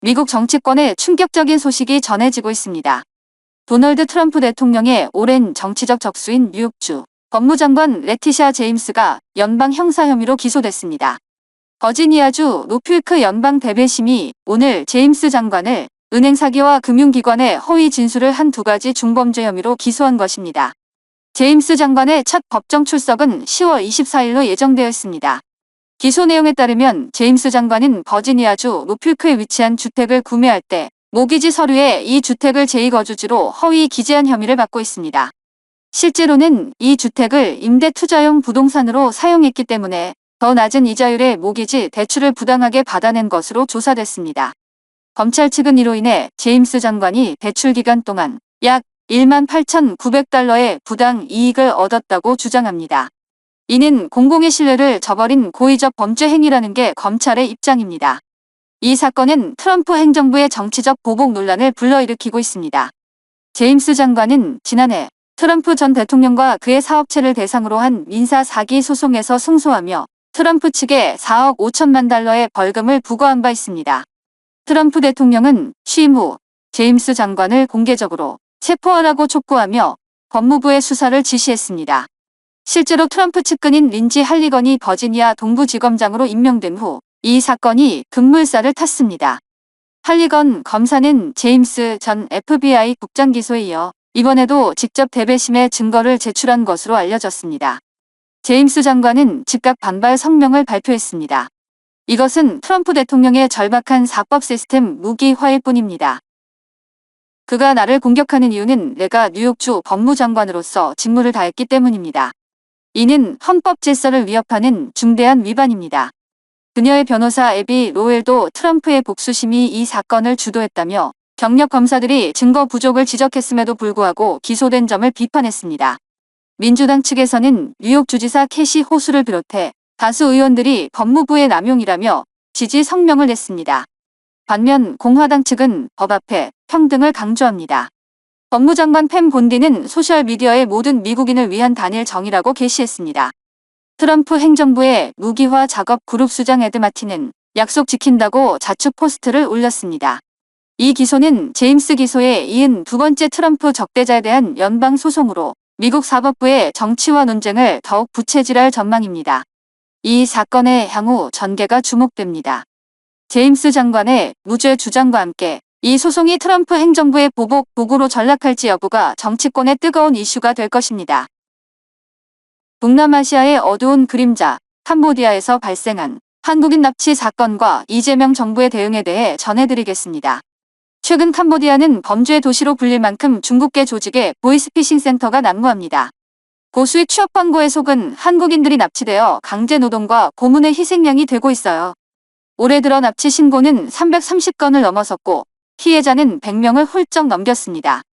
미국 정치권에 충격적인 소식이 전해지고 있습니다. 도널드 트럼프 대통령의 오랜 정치적 적수인 뉴욕주 법무장관 레티샤 제임스가 연방 형사 혐의로 기소됐습니다. 버지니아주 노필크 연방 대배심이 오늘 제임스 장관을 은행 사기와 금융기관의 허위 진술을 한 2가지 중범죄 혐의로 기소한 것입니다. 제임스 장관의 첫 법정 출석은 10월 24일로 예정되어 있습니다. 기소 내용에 따르면 제임스 장관은 버지니아주 노필크에 위치한 주택을 구매할 때 모기지 서류에 이 주택을 제2거주지로 허위 기재한 혐의를 받고 있습니다. 실제로는 이 주택을 임대 투자용 부동산으로 사용했기 때문에 더 낮은 이자율의 모기지 대출을 부당하게 받아낸 것으로 조사됐습니다. 검찰 측은 이로 인해 제임스 장관이 대출 기간 동안 약 18,900달러의 부당 이익을 얻었다고 주장합니다. 이는 공공의 신뢰를 저버린 고의적 범죄 행위라는 게 검찰의 입장입니다. 이 사건은 트럼프 행정부의 정치적 보복 논란을 불러일으키고 있습니다. 제임스 장관은 지난해 트럼프 전 대통령과 그의 사업체를 대상으로 한 민사 사기 소송에서 승소하며 트럼프 측에 4억 5천만 달러의 벌금을 부과한 바 있습니다. 트럼프 대통령은 취임 후 제임스 장관을 공개적으로 체포하라고 촉구하며 법무부의 수사를 지시했습니다. 실제로 트럼프 측근인 린지 할리건이 버지니아 동부지검장으로 임명된 후 이 사건이 급물살을 탔습니다. 할리건 검사는 제임스 전 FBI 국장 기소에 이어 이번에도 직접 대배심의 증거를 제출한 것으로 알려졌습니다. 제임스 장관은 즉각 반발 성명을 발표했습니다. 이것은 트럼프 대통령의 절박한 사법 시스템 무기화일 뿐입니다. 그가 나를 공격하는 이유는 내가 뉴욕주 법무장관으로서 직무를 다했기 때문입니다. 이는 헌법 질서를 위협하는 중대한 위반입니다. 그녀의 변호사 애비 로웰도 트럼프의 복수심이 이 사건을 주도했다며 경력 검사들이 증거 부족을 지적했음에도 불구하고 기소된 점을 비판했습니다. 민주당 측에서는 뉴욕 주지사 캐시 호수를 비롯해 다수 의원들이 법무부의 남용이라며 지지 성명을 냈습니다. 반면 공화당 측은 법 앞에 평등을 강조합니다. 법무장관 팸 본디는 소셜미디어의 모든 미국인을 위한 단일 정의라고 게시했습니다. 트럼프 행정부의 무기화 작업 그룹 수장 에드 마틴은 약속 지킨다고 자축 포스트를 올렸습니다. 이 기소는 제임스 기소에 이은 2번째 트럼프 적대자에 대한 연방 소송으로 미국 사법부의 정치화 논쟁을 더욱 부채질할 전망입니다. 이 사건의 향후 전개가 주목됩니다. 제임스 장관의 무죄 주장과 함께 이 소송이 트럼프 행정부의 보복 도구로 전락할지 여부가 정치권의 뜨거운 이슈가 될 것입니다. 동남아시아의 어두운 그림자, 캄보디아에서 발생한 한국인 납치 사건과 이재명 정부의 대응에 대해 전해드리겠습니다. 최근 캄보디아는 범죄 도시로 불릴 만큼 중국계 조직의 보이스피싱 센터가 난무합니다. 고수익 취업 광고에 속은 한국인들이 납치되어 강제노동과 고문의 희생양이 되고 있어요. 올해 들어 납치 신고는 330건을 넘어섰고 피해자는 100명을 훌쩍 넘겼습니다.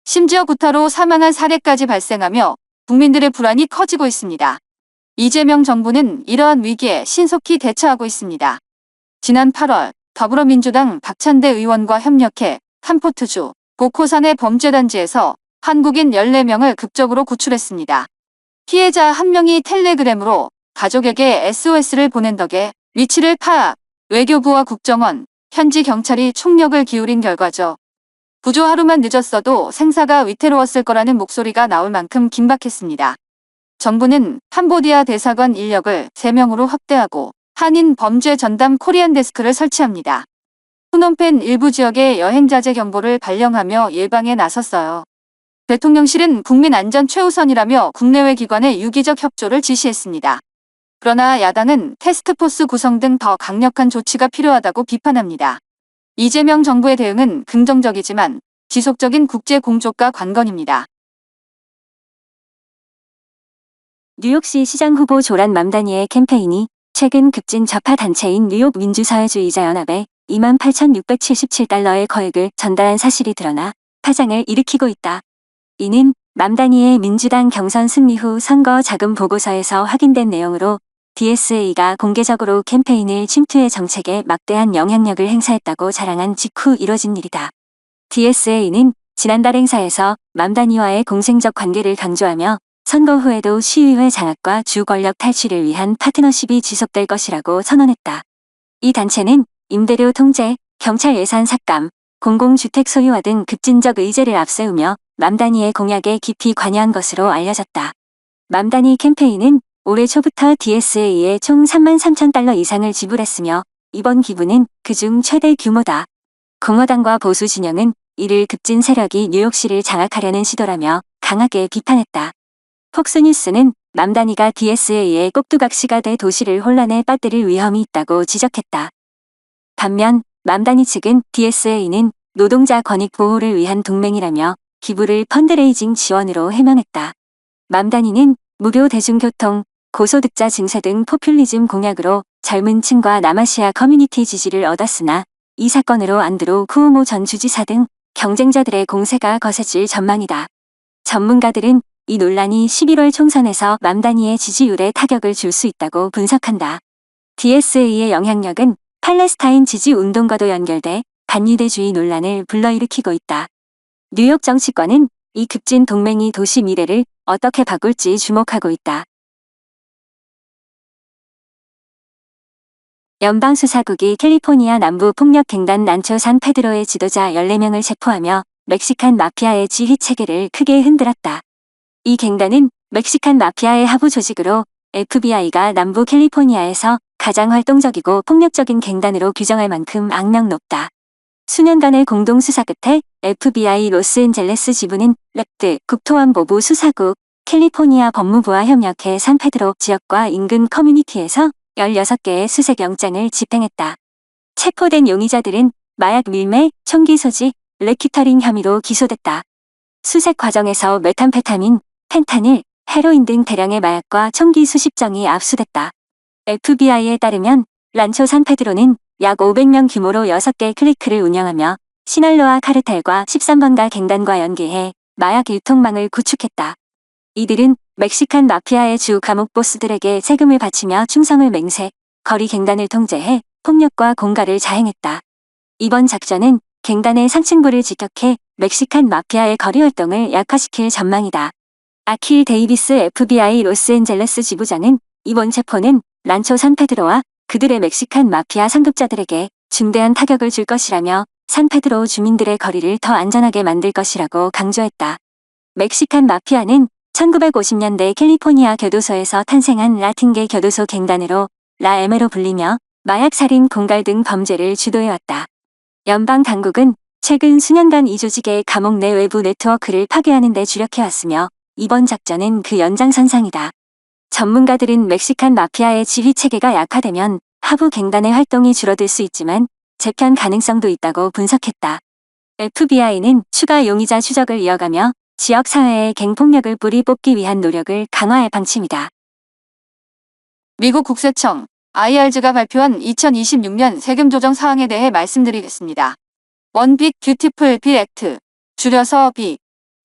심지어 구타로 사망한 사례까지 발생하며 국민들의 불안이 커지고 있습니다. 이재명 정부는 이러한 위기에 신속히 대처하고 있습니다. 지난 8월 더불어민주당 박찬대 의원과 협력해 캄포트주 보코산의 범죄단지에서 한국인 14명을 극적으로 구출했습니다. 피해자 1명이 텔레그램으로 가족에게 SOS를 보낸 덕에 위치를 파악, 외교부와 국정원, 현지 경찰이 총력을 기울인 결과죠. 구조 하루만 늦었어도 생사가 위태로웠을 거라는 목소리가 나올 만큼 긴박했습니다. 정부는 캄보디아 대사관 인력을 3명으로 확대하고 한인 범죄 전담 코리안 데스크를 설치합니다. 프놈펜 일부 지역에 여행자제 경보를 발령하며 예방에 나섰어요. 대통령실은 국민 안전 최우선이라며 국내외 기관의 유기적 협조를 지시했습니다. 그러나 야당은 테스크포스 구성 등 더 강력한 조치가 필요하다고 비판합니다. 이재명 정부의 대응은 긍정적이지만 지속적인 국제 공조과 관건입니다. 뉴욕시 시장 후보 조란 맘다니의 캠페인이 최근 급진 좌파 단체인 뉴욕 민주사회주의자 연합에 28,677달러의 거액을 전달한 사실이 드러나 파장을 일으키고 있다. 이는 맘다니의 민주당 경선 승리 후 선거 자금 보고서에서 확인된 내용으로 DSA가 공개적으로 캠페인을 침투해 정책에 막대한 영향력을 행사했다고 자랑한 직후 이뤄진 일이다. DSA는 지난달 행사에서 맘다니와의 공생적 관계를 강조하며 선거 후에도 시의회 장악과 주 권력 탈취를 위한 파트너십이 지속될 것이라고 선언했다. 이 단체는 임대료 통제, 경찰 예산 삭감, 공공주택 소유화 등 급진적 의제를 앞세우며 맘다니의 공약에 깊이 관여한 것으로 알려졌다. 맘다니 캠페인은 올해 초부터 DSA에 총 33,000달러 이상을 지불했으며 이번 기부는 그중 최대 규모다. 공화당과 보수 진영은 이를 급진 세력이 뉴욕시를 장악하려는 시도라며 강하게 비판했다. 폭스뉴스는 맘다니가 DSA의 꼭두각시가 돼 도시를 혼란에 빠뜨릴 위험이 있다고 지적했다. 반면 맘다니 측은 DSA는 노동자 권익 보호를 위한 동맹이라며 기부를 펀드레이징 지원으로 해명했다. 맘다니는 무료 대중교통, 고소득자 증세 등 포퓰리즘 공약으로 젊은 층과 남아시아 커뮤니티 지지를 얻었으나 이 사건으로 안드루 쿠오모 전 주지사 등 경쟁자들의 공세가 거세질 전망이다. 전문가들은 이 논란이 11월 총선에서 맘다니의 지지율에 타격을 줄 수 있다고 분석한다. DSA의 영향력은 팔레스타인 지지 운동과도 연결돼 반유대주의 논란을 불러일으키고 있다. 뉴욕 정치권은 이 급진 동맹이 도시 미래를 어떻게 바꿀지 주목하고 있다. 연방수사국이 캘리포니아 남부 폭력갱단 난초 산 페드로의 지도자 14명을 체포하며 멕시칸 마피아의 지휘 체계를 크게 흔들었다. 이 갱단은 멕시칸 마피아의 하부 조직으로 FBI가 남부 캘리포니아에서 가장 활동적이고 폭력적인 갱단으로 규정할 만큼 악명 높다. 수년간의 공동 수사 끝에 FBI 로스앤젤레스 지부는 렉드 국토안보부 수사국, 캘리포니아 법무부와 협력해 산페드로 지역과 인근 커뮤니티에서 16개의 수색영장을 집행했다. 체포된 용의자들은 마약 밀매, 총기 소지, 래키터링 혐의로 기소됐다. 수색 과정에서 메탄페타민, 펜타닐, 헤로인 등 대량의 마약과 총기 수십 정이 압수됐다. FBI에 따르면 란초 산페드로는 약 500명 규모로 6개 클리크를 운영하며 시날로아 카르텔과 13번가 갱단과 연계해 마약 유통망을 구축했다. 이들은 멕시칸 마피아의 주 감옥 보스들에게 세금을 바치며 충성을 맹세, 거리 갱단을 통제해 폭력과 공갈을 자행했다. 이번 작전은 갱단의 상층부를 직격해 멕시칸 마피아의 거리 활동을 약화시킬 전망이다. 아킬 데이비스 FBI 로스앤젤레스 지부장은 이번 체포는 란초 산페드로와 그들의 멕시칸 마피아 상급자들에게 중대한 타격을 줄 것이라며 산페드로 주민들의 거리를 더 안전하게 만들 것이라고 강조했다. 멕시칸 마피아는 1950년대 캘리포니아 교도소에서 탄생한 라틴계 교도소 갱단으로 라에메로 불리며 마약 살인, 공갈 등 범죄를 주도해왔다. 연방 당국은 최근 수년간 이 조직의 감옥 내 외부 네트워크를 파괴하는 데 주력해왔으며 이번 작전은 그 연장선상이다. 전문가들은 멕시칸 마피아의 지휘 체계가 약화되면 하부 갱단의 활동이 줄어들 수 있지만 재편 가능성도 있다고 분석했다. FBI는 추가 용의자 추적을 이어가며 지역 사회의 갱폭력을 뿌리 뽑기 위한 노력을 강화할 방침이다. 미국 국세청 IRS가 발표한 2026년 세금 조정 사항에 대해 말씀드리겠습니다. 원 빅 뷰티풀 빌 액트, 줄여서 빅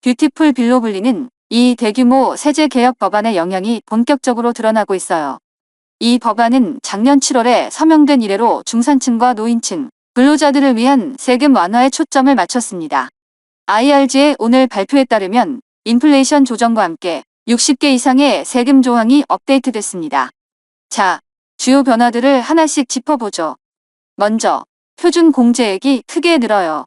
뷰티풀 빌로 불리는 이 대규모 세제 개혁 법안의 영향이 본격적으로 드러나고 있어요. 이 법안은 작년 7월에 서명된 이래로 중산층과 노인층, 근로자들을 위한 세금 완화에 초점을 맞췄습니다. IRS의 오늘 발표에 따르면 인플레이션 조정과 함께 60개 이상의 세금 조항이 업데이트됐습니다. 자, 주요 변화들을 하나씩 짚어보죠. 먼저, 표준 공제액이 크게 늘어요.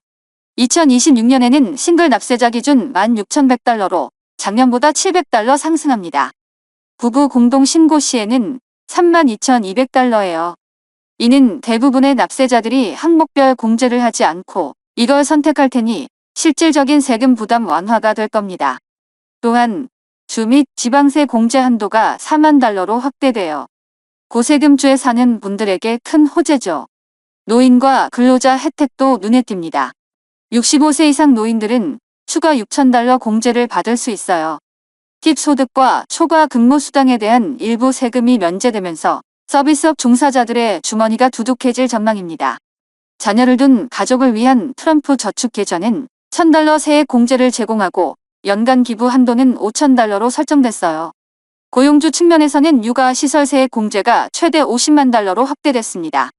2026년에는 싱글 납세자 기준 16,100달러로 작년보다 700달러 상승합니다. 부부 공동 신고 시에는 32,200달러예요. 이는 대부분의 납세자들이 항목별 공제를 하지 않고 이걸 선택할 테니 실질적인 세금 부담 완화가 될 겁니다. 또한 주 및 지방세 공제 한도가 4만 달러로 확대돼요. 고세금주에 사는 분들에게 큰 호재죠. 노인과 근로자 혜택도 눈에 띕니다. 65세 이상 노인들은 추가 6,000달러 공제를 받을 수 있어요. 팁 소득과 초과 근무 수당에 대한 일부 세금이 면제되면서 서비스업 종사자들의 주머니가 두둑해질 전망입니다. 자녀를 둔 가족을 위한 트럼프 저축 계좌는 1,000달러 세액 공제를 제공하고 연간 기부 한도는 5,000달러로 설정됐어요. 고용주 측면에서는 육아 시설 세액 공제가 최대 50만 달러로 확대됐습니다.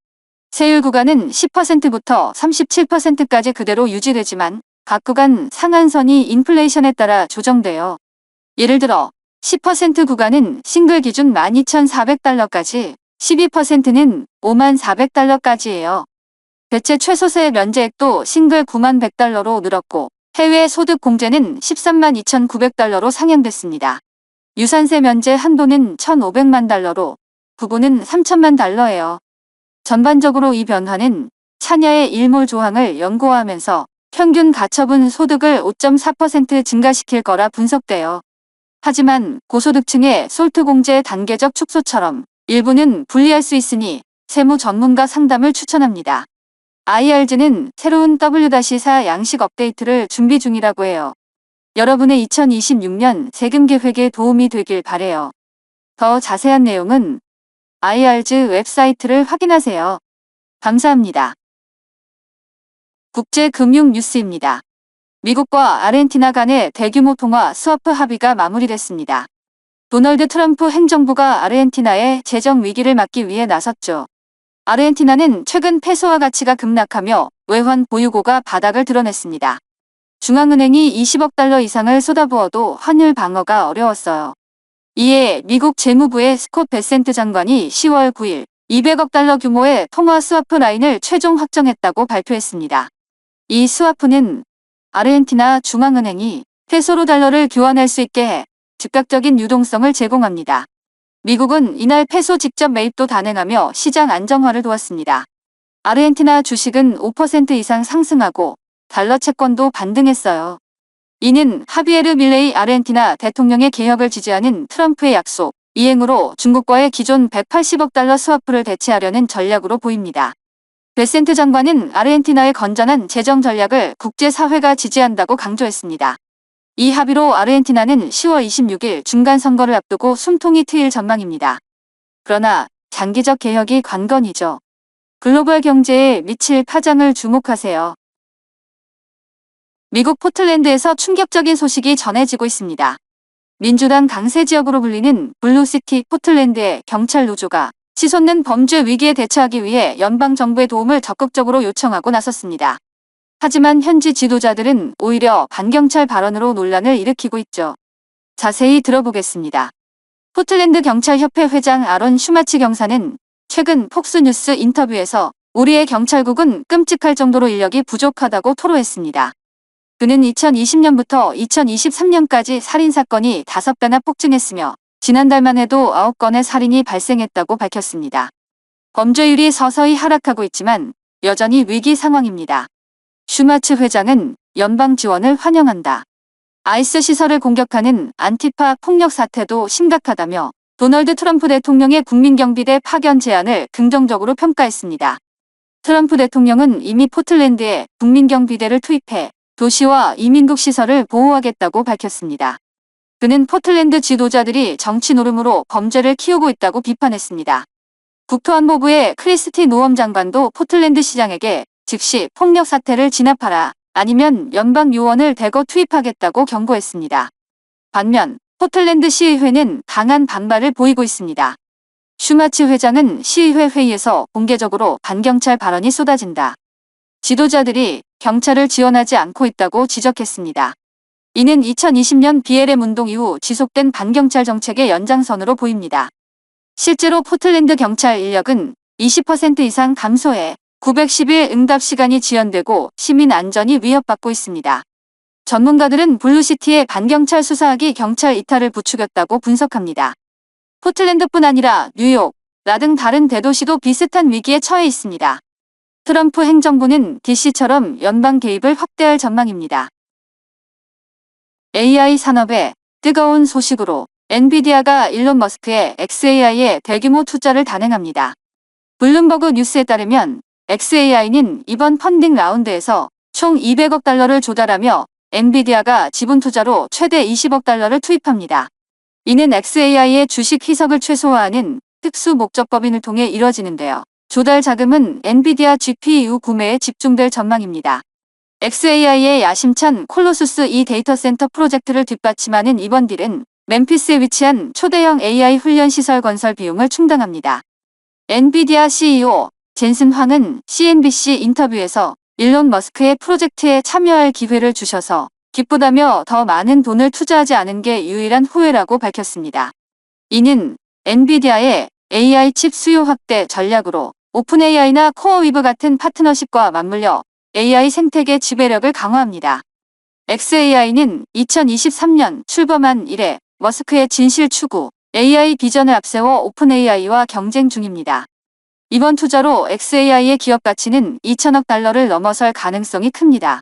세율 구간은 10%부터 37%까지 그대로 유지되지만 각 구간 상한선이 인플레이션에 따라 조정돼요. 예를 들어 10% 구간은 싱글 기준 12,400달러까지, 12%는 54,400달러까지예요. 대체 최소세 면제액도 싱글 9만 100달러로 늘었고 해외 소득 공제는 13만 2,900달러로 상향됐습니다. 유산세 면제 한도는 1,500만 달러로 부부는 3천만 달러예요. 전반적으로 이 변화는 차냐의 일몰 조항을 연구하면서 평균 가처분 소득을 5.4% 증가시킬 거라 분석돼요. 하지만 고소득층의 솔트 공제 단계적 축소처럼 일부는 불리할 수 있으니 세무 전문가 상담을 추천합니다. IRG는 새로운 W-4 양식 업데이트를 준비 중이라고 해요. 여러분의 2026년 세금 계획에 도움이 되길 바래요. 더 자세한 내용은 IRG 웹사이트를 확인하세요. 감사합니다. 국제금융 뉴스입니다. 미국과 아르헨티나 간의 대규모 통화 스와프 합의가 마무리됐습니다. 도널드 트럼프 행정부가 아르헨티나의 재정 위기를 막기 위해 나섰죠. 아르헨티나는 최근 페소화 가치가 급락하며 외환 보유고가 바닥을 드러냈습니다. 중앙은행이 20억 달러 이상을 쏟아부어도 환율 방어가 어려웠어요. 이에 미국 재무부의 스콧 베센트 장관이 10월 9일 200억 달러 규모의 통화 스와프 라인을 최종 확정했다고 발표했습니다. 이 스와프는 아르헨티나 중앙은행이 페소로 달러를 교환할 수 있게 해 즉각적인 유동성을 제공합니다. 미국은 이날 페소 직접 매입도 단행하며 시장 안정화를 도왔습니다. 아르헨티나 주식은 5% 이상 상승하고 달러 채권도 반등했어요. 이는 하비에르 밀레이 아르헨티나 대통령의 개혁을 지지하는 트럼프의 약속, 이행으로 중국과의 기존 180억 달러 스와프를 대체하려는 전략으로 보입니다. 베센트 장관은 아르헨티나의 건전한 재정 전략을 국제사회가 지지한다고 강조했습니다. 이 합의로 아르헨티나는 10월 26일 중간선거를 앞두고 숨통이 트일 전망입니다. 그러나 장기적 개혁이 관건이죠. 글로벌 경제에 미칠 파장을 주목하세요. 미국 포틀랜드에서 충격적인 소식이 전해지고 있습니다. 민주당 강세 지역으로 불리는 블루시티 포틀랜드의 경찰 노조가 치솟는 범죄 위기에 대처하기 위해 연방정부의 도움을 적극적으로 요청하고 나섰습니다. 하지만 현지 지도자들은 오히려 반경찰 발언으로 논란을 일으키고 있죠. 자세히 들어보겠습니다. 포틀랜드 경찰협회 회장 아론 슈마치 경사는 최근 폭스뉴스 인터뷰에서 우리의 경찰국은 끔찍할 정도로 인력이 부족하다고 토로했습니다. 그는 2020년부터 2023년까지 살인사건이 5배나 폭증했으며 지난달만 해도 9건의 살인이 발생했다고 밝혔습니다. 범죄율이 서서히 하락하고 있지만 여전히 위기 상황입니다. 슈마츠 회장은 연방 지원을 환영한다. 아이스 시설을 공격하는 안티파 폭력 사태도 심각하다며 도널드 트럼프 대통령의 국민경비대 파견 제안을 긍정적으로 평가했습니다. 트럼프 대통령은 이미 포틀랜드에 국민경비대를 투입해 도시와 이민국 시설을 보호하겠다고 밝혔습니다. 그는 포틀랜드 지도자들이 정치 노름으로 범죄를 키우고 있다고 비판했습니다. 국토안보부의 크리스티 노엄 장관도 포틀랜드 시장에게 즉시 폭력 사태를 진압하라, 아니면 연방 요원을 대거 투입하겠다고 경고했습니다. 반면 포틀랜드 시의회는 강한 반발을 보이고 있습니다. 슈마츠 회장은 시의회 회의에서 공개적으로 반경찰 발언이 쏟아진다. 지도자들이 경찰을 지원하지 않고 있다고 지적했습니다. 이는 2020년 BLM 운동 이후 지속된 반경찰 정책의 연장선으로 보입니다. 실제로 포틀랜드 경찰 인력은 20% 이상 감소해 910일 응답 시간이 지연되고 시민 안전이 위협받고 있습니다. 전문가들은 블루시티의 반경찰 수사학이 경찰 이탈을 부추겼다고 분석합니다. 포틀랜드뿐 아니라 뉴욕, 라 등 다른 대도시도 비슷한 위기에 처해 있습니다. 트럼프 행정부는 DC처럼 연방 개입을 확대할 전망입니다. AI 산업의 뜨거운 소식으로 엔비디아가 일론 머스크의 xAI에 대규모 투자를 단행합니다. 블룸버그 뉴스에 따르면 xAI는 이번 펀딩 라운드에서 총 200억 달러를 조달하며 엔비디아가 지분 투자로 최대 20억 달러를 투입합니다. 이는 xAI의 주식 희석을 최소화하는 특수 목적 법인을 통해 이뤄지는데요. 조달 자금은 엔비디아 GPU 구매에 집중될 전망입니다. xAI의 야심찬 콜로수스 2 데이터 센터 프로젝트를 뒷받침하는 이번 딜은 멤피스에 위치한 초대형 AI 훈련 시설 건설 비용을 충당합니다. 엔비디아 CEO 젠슨 황은 CNBC 인터뷰에서 일론 머스크의 프로젝트에 참여할 기회를 주셔서 기쁘다며 더 많은 돈을 투자하지 않은 게 유일한 후회라고 밝혔습니다. 이는 엔비디아의 AI 칩 수요 확대 전략으로 오픈AI나 코어위브 같은 파트너십과 맞물려 AI 생태계 지배력을 강화합니다. xAI는 2023년 출범한 이래 머스크의 진실 추구, AI 비전을 앞세워 오픈AI와 경쟁 중입니다. 이번 투자로 xAI의 기업 가치는 2천억 달러를 넘어설 가능성이 큽니다.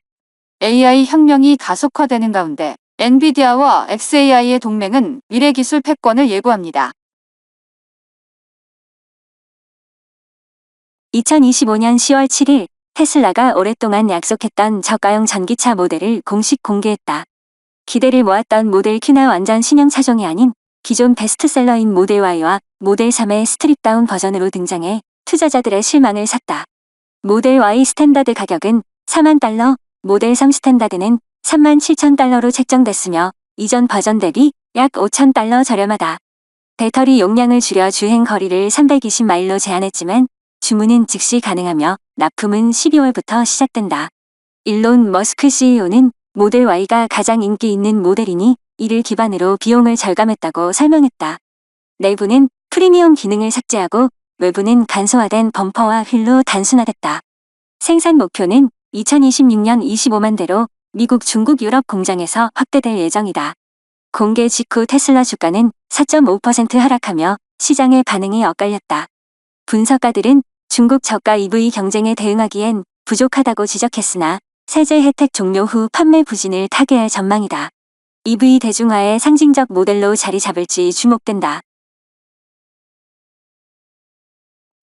AI 혁명이 가속화되는 가운데 엔비디아와 xAI의 동맹은 미래 기술 패권을 예고합니다. 2025년 10월 7일 테슬라가 오랫동안 약속했던 저가형 전기차 모델을 공식 공개했다. 기대를 모았던 모델 Q나 완전 신형 차종이 아닌 기존 베스트셀러인 모델 Y와 모델 3의 스트립다운 버전으로 등장해 투자자들의 실망을 샀다. 모델 Y 스탠다드 가격은 4만 달러, 모델 3 스탠다드는 3만 7천 달러로 책정됐으며 이전 버전 대비 약 5천 달러 저렴하다. 배터리 용량을 줄여 주행 거리를 320마일로 제한했지만 주문은 즉시 가능하며 납품은 12월부터 시작된다. 일론 머스크 CEO는 모델 Y가 가장 인기 있는 모델이니 이를 기반으로 비용을 절감했다고 설명했다. 내부는 프리미엄 기능을 삭제하고 외부는 간소화된 범퍼와 휠로 단순화됐다. 생산 목표는 2026년 25만 대로 미국, 중국, 유럽 공장에서 확대될 예정이다. 공개 직후 테슬라 주가는 4.5% 하락하며 시장의 반응이 엇갈렸다. 분석가들은 중국 저가 EV 경쟁에 대응하기엔 부족하다고 지적했으나 세제 혜택 종료 후 판매 부진을 타개할 전망이다. EV 대중화의 상징적 모델로 자리 잡을지 주목된다.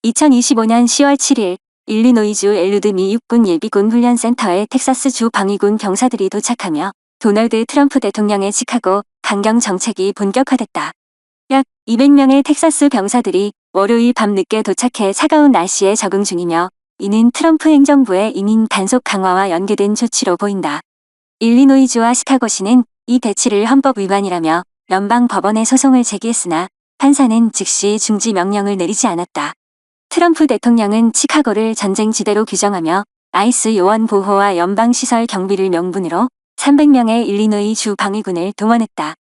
2025년 10월 7일 일리노이주 엘루드 미 육군 예비군 훈련센터에 텍사스주 방위군 병사들이 도착하며 도널드 트럼프 대통령의 시카고 강경 정책이 본격화됐다. 약 200명의 텍사스 병사들이 월요일 밤 늦게 도착해 차가운 날씨에 적응 중이며 이는 트럼프 행정부의 이민 단속 강화와 연계된 조치로 보인다. 일리노이주와 시카고시는 이 배치를 헌법 위반이라며 연방 법원에 소송을 제기했으나 판사는 즉시 중지 명령을 내리지 않았다. 트럼프 대통령은 시카고를 전쟁지대로 규정하며 아이스 요원 보호와 연방시설 경비를 명분으로 300명의 일리노이 주 방위군을 동원했다.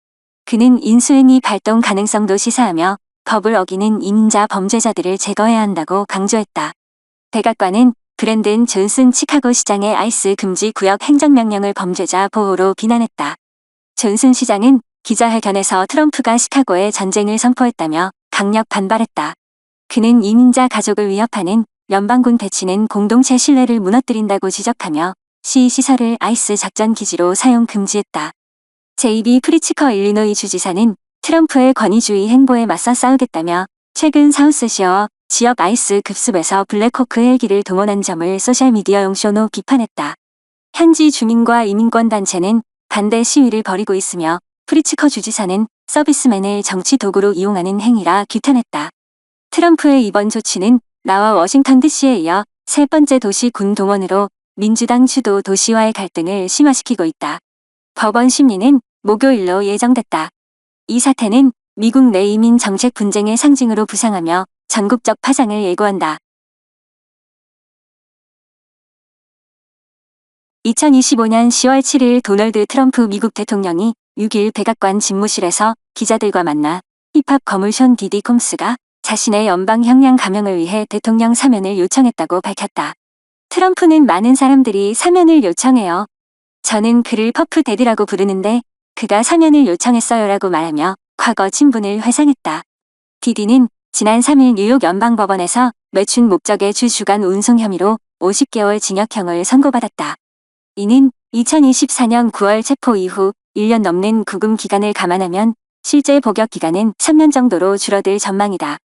그는 인수행위 발동 가능성도 시사하며 법을 어기는 이민자 범죄자들을 제거해야 한다고 강조했다. 백악관은 브랜든 존슨 시카고 시장의 아이스 금지 구역 행정명령을 범죄자 보호로 비난했다. 존슨 시장은 기자회견에서 트럼프가 시카고에 전쟁을 선포했다며 강력 반발했다. 그는 이민자 가족을 위협하는 연방군 배치는 공동체 신뢰를 무너뜨린다고 지적하며 시 시설을 아이스 작전 기지로 사용 금지했다. 제이비 프리츠커 일리노이 주지사는 트럼프의 권위주의 행보에 맞서 싸우겠다며 최근 사우스시어 지역 아이스 급습에서 블랙호크 헬기를 동원한 점을 소셜미디어용 쇼로 비판했다. 현지 주민과 이민권 단체는 반대 시위를 벌이고 있으며 프리츠커 주지사는 서비스맨을 정치 도구로 이용하는 행위라 규탄했다. 트럼프의 이번 조치는 나와 워싱턴 DC에 이어 세 번째 도시 군 동원으로 민주당 주도 도시와의 갈등을 심화시키고 있다. 법원 심리는 목요일로 예정됐다. 이 사태는 미국 내 이민 정책 분쟁의 상징으로 부상하며 전국적 파장을 예고한다. 2025년 10월 7일 도널드 트럼프 미국 대통령이 6일 백악관 집무실에서 기자들과 만나 힙합 거물 션 디디 콤스가 자신의 연방 형량 감형을 위해 대통령 사면을 요청했다고 밝혔다. 트럼프는 많은 사람들이 사면을 요청해요. 저는 그를 퍼프 데디라고 부르는데 그가 사면을 요청했어요라고 말하며 과거 친분을 회상했다. 디디는 지난 3일 뉴욕 연방법원에서 매춘 목적의 주간 운송 혐의로 50개월 징역형을 선고받았다. 이는 2024년 9월 체포 이후 1년 넘는 구금 기간을 감안하면 실제 복역 기간은 3년 정도로 줄어들 전망이다.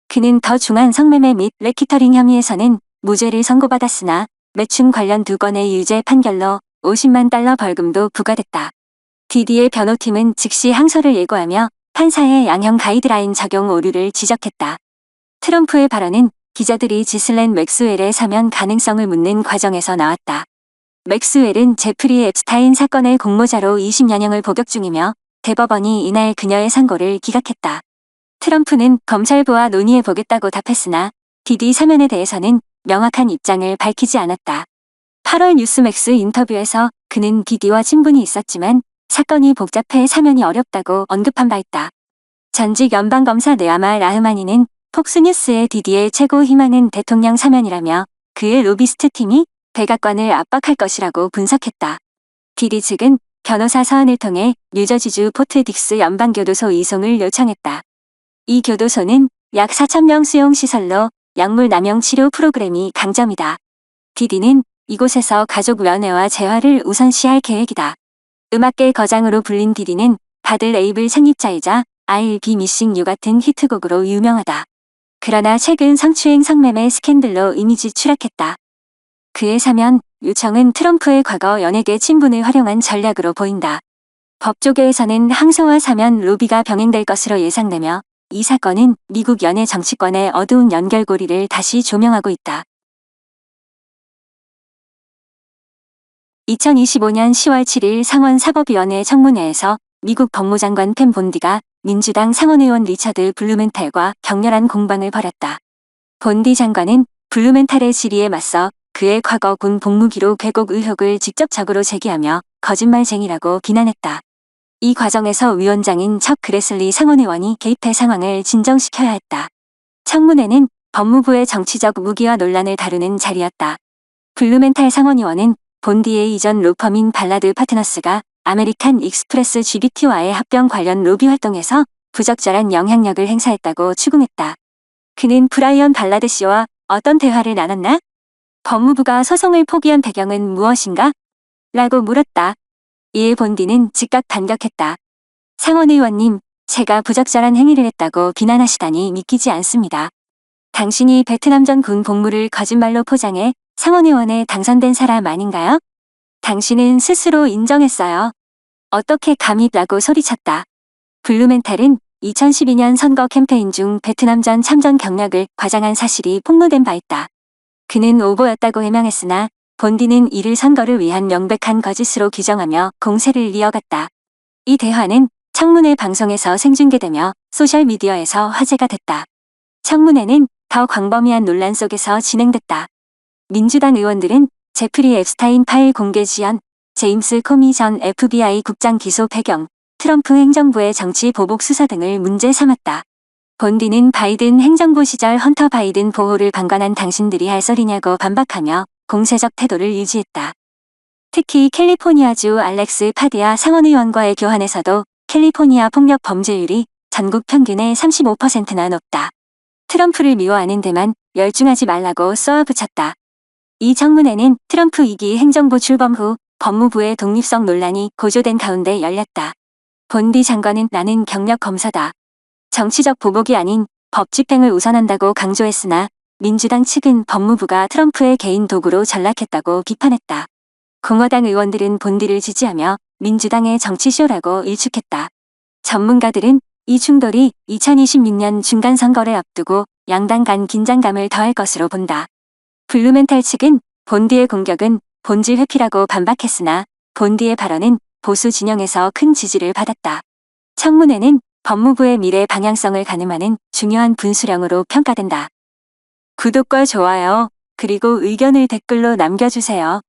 그는 더 중한 성매매 및 래키터링 혐의에서는 무죄를 선고받았으나 매춘 관련 2건의 유죄 판결로 50만 달러 벌금도 부과됐다. 디디의 변호팀은 즉시 항소를 예고하며 판사의 양형 가이드라인 적용 오류를 지적했다. 트럼프의 발언은 기자들이 지슬렌 맥스웰의 사면 가능성을 묻는 과정에서 나왔다. 맥스웰은 제프리 앱스타인 사건의 공모자로 20년형을 복역 중이며 대법원이 이날 그녀의 선고를 기각했다. 트럼프는 검찰부와 논의해보겠다고 답했으나 디디 사면에 대해서는 명확한 입장을 밝히지 않았다. 8월 뉴스맥스 인터뷰에서 그는 디디와 친분이 있었지만 사건이 복잡해 사면이 어렵다고 언급한 바 있다. 전직 연방검사 네아마 라흐마니는 폭스뉴스의 디디의 최고 희망은 대통령 사면이라며 그의 로비스트 팀이 백악관을 압박할 것이라고 분석했다. 디디 측은 변호사 서한을 통해 뉴저지주 포트 딕스 연방교도소 이송을 요청했다. 이 교도소는 약 4,000명 수용시설로 약물 남용 치료 프로그램이 강점이다. 디디는 이곳에서 가족 면회와 재활을 우선시할 계획이다. 음악계 거장으로 불린 디디는 바들 레이블 창립자이자 I'll Be Missing You 같은 히트곡으로 유명하다. 그러나 최근 성추행 성매매 스캔들로 이미지 추락했다. 그의 사면 요청은 트럼프의 과거 연예계 친분을 활용한 전략으로 보인다. 법조계에서는 항소와 사면 로비가 병행될 것으로 예상되며 이 사건은 미국 연예 정치권의 어두운 연결고리를 다시 조명하고 있다. 2025년 10월 7일 상원사법위원회 청문회에서 미국 법무장관 펜 본디가 민주당 상원의원 리처드 블루멘탈과 격렬한 공방을 벌였다. 본디 장관은 블루멘탈의 질의에 맞서 그의 과거 군 복무기록 왜곡 의혹을 직접적으로 제기하며 거짓말쟁이라고 비난했다. 이 과정에서 위원장인 척 그레슬리 상원의원이 개입해 상황을 진정시켜야 했다. 청문회는 법무부의 정치적 무기화 논란을 다루는 자리였다. 블루멘탈 상원의원은 본디의 이전 로펌인 발라드 파트너스가 아메리칸 익스프레스 GBT와의 합병 관련 로비 활동에서 부적절한 영향력을 행사했다고 추궁했다. 그는 브라이언 발라드 씨와 어떤 대화를 나눴나? 법무부가 소송을 포기한 배경은 무엇인가? 라고 물었다. 이에 본디는 즉각 반격했다. 상원의원님, 제가 부적절한 행위를 했다고 비난하시다니 믿기지 않습니다. 당신이 베트남전 군 복무를 거짓말로 포장해 상원의원에 당선된 사람 아닌가요? 당신은 스스로 인정했어요. 어떻게 감히 라고 소리쳤다. 블루멘탈은 2012년 선거 캠페인 중 베트남전 참전 경력을 과장한 사실이 폭로된 바 있다. 그는 오보였다고 해명했으나 본디는 이를 선거를 위한 명백한 거짓으로 규정하며 공세를 이어갔다. 이 대화는 청문회 방송에서 생중계되며 소셜미디어에서 화제가 됐다. 청문회는 더 광범위한 논란 속에서 진행됐다. 민주당 의원들은 제프리 앱스타인 파일 공개 지연, 제임스 코미 전 FBI 국장 기소 배경, 트럼프 행정부의 정치 보복 수사 등을 문제 삼았다. 본디는 바이든 행정부 시절 헌터 바이든 보호를 방관한 당신들이 할 소리냐고 반박하며 공세적 태도를 유지했다. 특히 캘리포니아주 알렉스 파디아 상원의원과의 교환에서도 캘리포니아 폭력 범죄율이 전국 평균의 35%나 높다. 트럼프를 미워하는 데만 열중하지 말라고 쏘아붙였다. 이 청문회는 트럼프 2기 행정부 출범 후 법무부의 독립성 논란이 고조된 가운데 열렸다. 본디 장관은 나는 경력 검사다. 정치적 보복이 아닌 법 집행을 우선한다고 강조했으나 민주당 측은 법무부가 트럼프의 개인 도구로 전락했다고 비판했다. 공화당 의원들은 본디를 지지하며 민주당의 정치쇼라고 일축했다. 전문가들은 이 충돌이 2026년 중간선거를 앞두고 양당 간 긴장감을 더할 것으로 본다. 블루멘탈 측은 본디의 공격은 본질 회피라고 반박했으나 본디의 발언은 보수 진영에서 큰 지지를 받았다. 청문회는 법무부의 미래 방향성을 가늠하는 중요한 분수령으로 평가된다. 구독과 좋아요, 그리고 의견을 댓글로 남겨주세요.